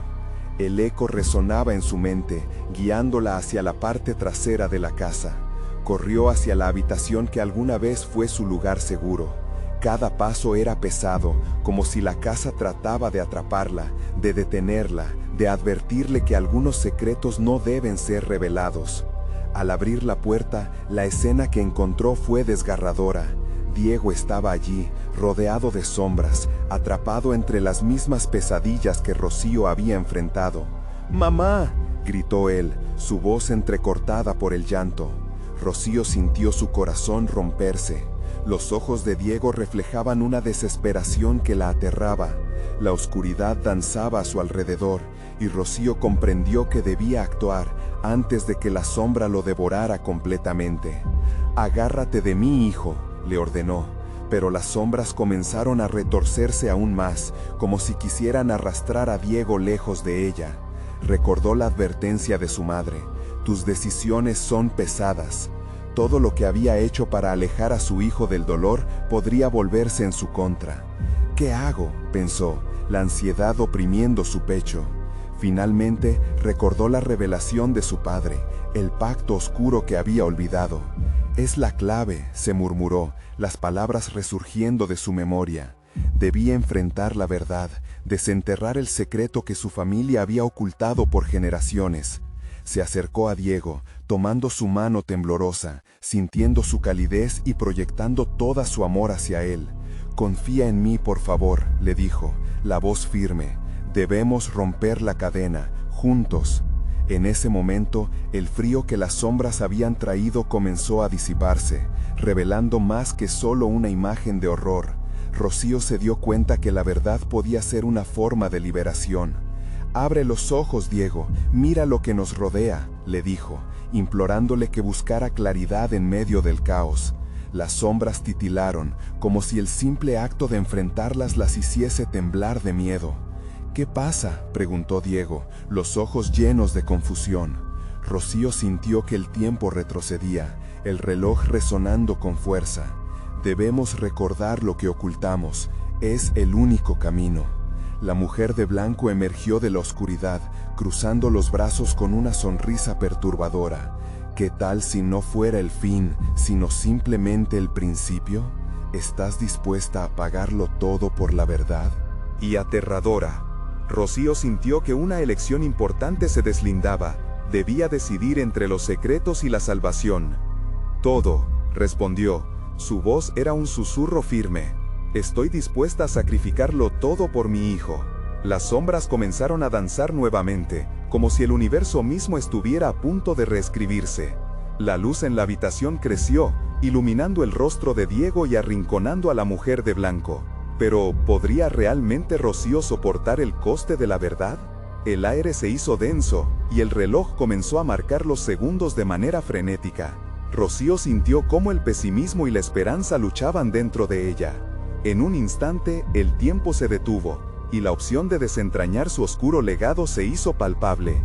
El eco resonaba en su mente, guiándola hacia la parte trasera de la casa. Corrió hacia la habitación que alguna vez fue su lugar seguro. Cada paso era pesado, como si la casa trataba de atraparla, de detenerla, de advertirle que algunos secretos no deben ser revelados. Al abrir la puerta, la escena que encontró fue desgarradora. Diego estaba allí, rodeado de sombras, atrapado entre las mismas pesadillas que Rocío había enfrentado. ¡Mamá!, gritó él, su voz entrecortada por el llanto. Rocío sintió su corazón romperse. Los ojos de Diego reflejaban una desesperación que la aterraba. La oscuridad danzaba a su alrededor, y Rocío comprendió que debía actuar antes de que la sombra lo devorara completamente. «Agárrate de mí, hijo», le ordenó, pero las sombras comenzaron a retorcerse aún más, como si quisieran arrastrar a Diego lejos de ella. Recordó la advertencia de su madre: «Tus decisiones son pesadas». Todo lo que había hecho para alejar a su hijo del dolor podría volverse en su contra. «¿Qué hago?», pensó, la ansiedad oprimiendo su pecho. Finalmente recordó la revelación de su padre, el pacto oscuro que había olvidado. «Es la clave», se murmuró, las palabras resurgiendo de su memoria. Debía enfrentar la verdad, desenterrar el secreto que su familia había ocultado por generaciones. Se acercó a Diego, tomando su mano temblorosa, sintiendo su calidez y proyectando todo su amor hacia él. «Confía en mí, por favor», le dijo, la voz firme. «Debemos romper la cadena, juntos». En ese momento, el frío que las sombras habían traído comenzó a disiparse, revelando más que solo una imagen de horror. Rocío se dio cuenta que la verdad podía ser una forma de liberación. «Abre los ojos, Diego, mira lo que nos rodea», le dijo, implorándole que buscara claridad en medio del caos. Las sombras titilaron, como si el simple acto de enfrentarlas las hiciese temblar de miedo. «¿Qué pasa?», preguntó Diego, los ojos llenos de confusión. Rocío sintió que el tiempo retrocedía, el reloj resonando con fuerza. «Debemos recordar lo que ocultamos, es el único camino». La mujer de blanco emergió de la oscuridad, cruzando los brazos con una sonrisa perturbadora. «¿Qué tal si no fuera el fin, sino simplemente el principio? ¿Estás dispuesta a pagarlo todo por la verdad?» Y aterradora. Rocío sintió que una elección importante se deslindaba. Debía decidir entre los secretos y la salvación. «Todo», respondió. Su voz era un susurro firme. «Estoy dispuesta a sacrificarlo todo por mi hijo». Las sombras comenzaron a danzar nuevamente, como si el universo mismo estuviera a punto de reescribirse. La luz en la habitación creció, iluminando el rostro de Diego y arrinconando a la mujer de blanco. Pero, ¿podría realmente Rocío soportar el coste de la verdad? El aire se hizo denso, y el reloj comenzó a marcar los segundos de manera frenética. Rocío sintió cómo el pesimismo y la esperanza luchaban dentro de ella. En un instante, el tiempo se detuvo, y la opción de desentrañar su oscuro legado se hizo palpable.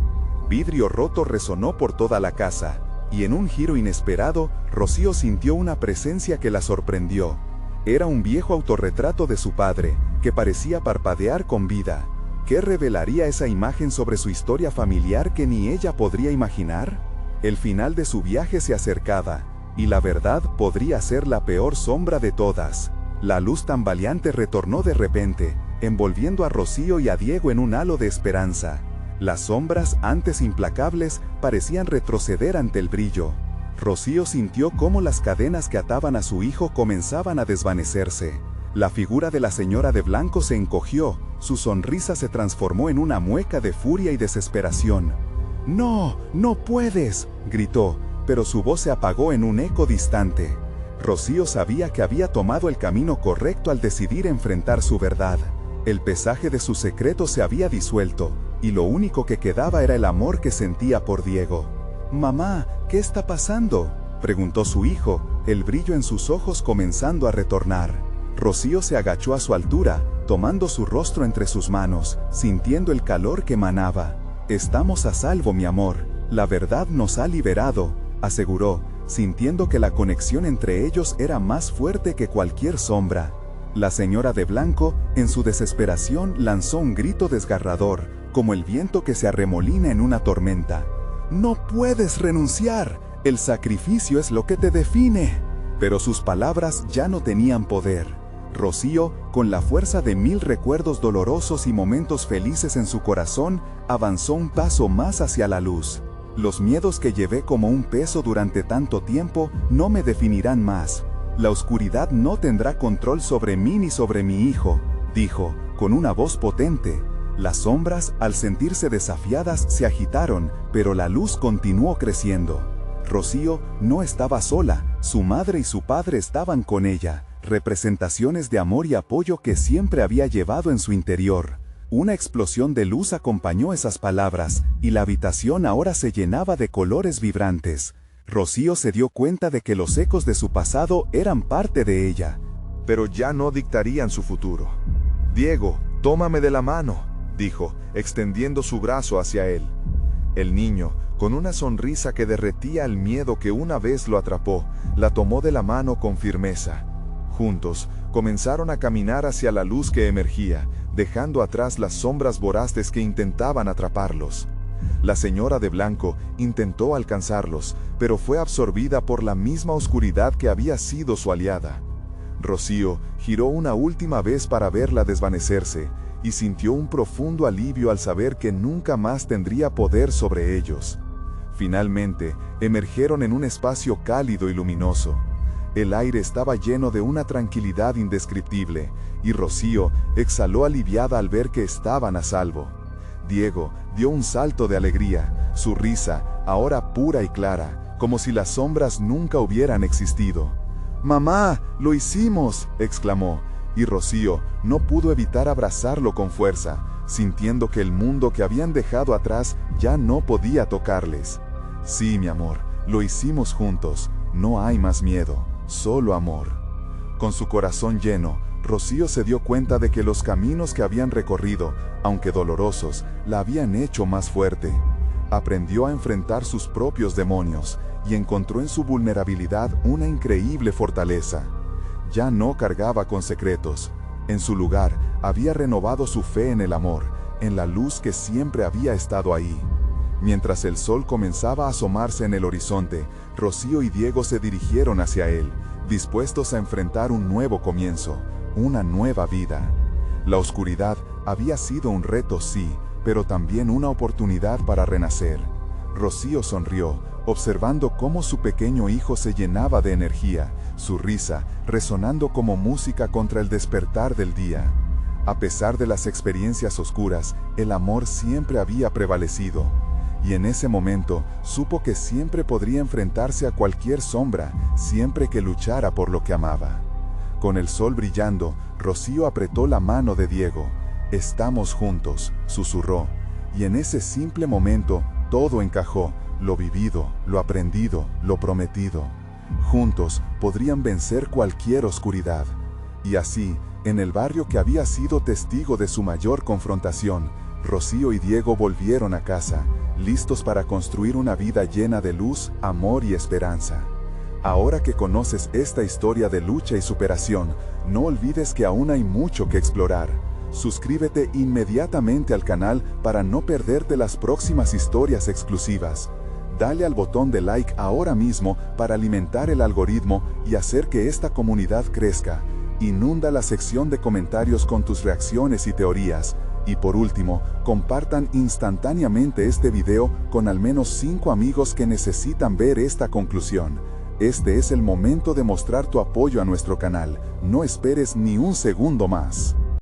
Vidrio roto resonó por toda la casa, y en un giro inesperado, Rocío sintió una presencia que la sorprendió. Era un viejo autorretrato de su padre, que parecía parpadear con vida. ¿Qué revelaría esa imagen sobre su historia familiar que ni ella podría imaginar? El final de su viaje se acercaba, y la verdad podría ser la peor sombra de todas. La luz tambaleante retornó de repente, envolviendo a Rocío y a Diego en un halo de esperanza. Las sombras, antes implacables, parecían retroceder ante el brillo. Rocío sintió cómo las cadenas que ataban a su hijo comenzaban a desvanecerse. La figura de la señora de blanco se encogió, su sonrisa se transformó en una mueca de furia y desesperación. «¡No, no puedes!», gritó, pero su voz se apagó en un eco distante. Rocío sabía que había tomado el camino correcto al decidir enfrentar su verdad. El pesaje de su secreto se había disuelto, y lo único que quedaba era el amor que sentía por Diego. «Mamá, ¿qué está pasando?», preguntó su hijo, el brillo en sus ojos comenzando a retornar. Rocío se agachó a su altura, tomando su rostro entre sus manos, sintiendo el calor que emanaba. «Estamos a salvo, mi amor. La verdad nos ha liberado», aseguró, sintiendo que la conexión entre ellos era más fuerte que cualquier sombra. La señora de blanco, en su desesperación, lanzó un grito desgarrador, como el viento que se arremolina en una tormenta. «No puedes renunciar. El sacrificio es lo que te define». Pero sus palabras ya no tenían poder. Rocío, con la fuerza de 1000 recuerdos dolorosos y momentos felices en su corazón, avanzó un paso más hacia la luz. «Los miedos que llevé como un peso durante tanto tiempo no me definirán más. La oscuridad no tendrá control sobre mí ni sobre mi hijo», dijo, con una voz potente. Las sombras, al sentirse desafiadas, se agitaron, pero la luz continuó creciendo. Rocío no estaba sola, su madre y su padre estaban con ella, representaciones de amor y apoyo que siempre había llevado en su interior. Una explosión de luz acompañó esas palabras, y la habitación ahora se llenaba de colores vibrantes. Rocío se dio cuenta de que los ecos de su pasado eran parte de ella. Pero ya no dictarían su futuro. «Diego, tómame de la mano», dijo, extendiendo su brazo hacia él. El niño, con una sonrisa que derretía el miedo que una vez lo atrapó, la tomó de la mano con firmeza. Juntos, comenzaron a caminar hacia la luz que emergía, dejando atrás las sombras voraces que intentaban atraparlos. La señora de blanco intentó alcanzarlos, pero fue absorbida por la misma oscuridad que había sido su aliada. Rocío giró una última vez para verla desvanecerse, y sintió un profundo alivio al saber que nunca más tendría poder sobre ellos. Finalmente, emergieron en un espacio cálido y luminoso. El aire estaba lleno de una tranquilidad indescriptible, y Rocío exhaló aliviada al ver que estaban a salvo. Diego dio un salto de alegría, su risa, ahora pura y clara, como si las sombras nunca hubieran existido. «Mamá, lo hicimos», exclamó, y Rocío no pudo evitar abrazarlo con fuerza, sintiendo que el mundo que habían dejado atrás ya no podía tocarles. «Sí, mi amor, lo hicimos juntos, no hay más miedo, solo amor». Con su corazón lleno, Rocío se dio cuenta de que los caminos que habían recorrido, aunque dolorosos, la habían hecho más fuerte. Aprendió a enfrentar sus propios demonios, y encontró en su vulnerabilidad una increíble fortaleza. Ya no cargaba con secretos. En su lugar, había renovado su fe en el amor, en la luz que siempre había estado ahí. Mientras el sol comenzaba a asomarse en el horizonte, Rocío y Diego se dirigieron hacia él, dispuestos a enfrentar un nuevo comienzo, una nueva vida. La oscuridad había sido un reto, sí, pero también una oportunidad para renacer. Rocío sonrió, observando cómo su pequeño hijo se llenaba de energía, su risa resonando como música contra el despertar del día. A pesar de las experiencias oscuras, el amor siempre había prevalecido. Y en ese momento, supo que siempre podría enfrentarse a cualquier sombra, siempre que luchara por lo que amaba. Con el sol brillando, Rocío apretó la mano de Diego. «Estamos juntos», susurró, y en ese simple momento, todo encajó, lo vivido, lo aprendido, lo prometido. Juntos podrían vencer cualquier oscuridad. Y así, en el barrio que había sido testigo de su mayor confrontación, Rocío y Diego volvieron a casa, listos para construir una vida llena de luz, amor y esperanza. Ahora que conoces esta historia de lucha y superación, no olvides que aún hay mucho que explorar. Suscríbete inmediatamente al canal para no perderte las próximas historias exclusivas. Dale al botón de like ahora mismo para alimentar el algoritmo y hacer que esta comunidad crezca. Inunda la sección de comentarios con tus reacciones y teorías. Y por último, compartan instantáneamente este video con al menos 5 amigos que necesitan ver esta conclusión. Este es el momento de mostrar tu apoyo a nuestro canal. No esperes ni un segundo más.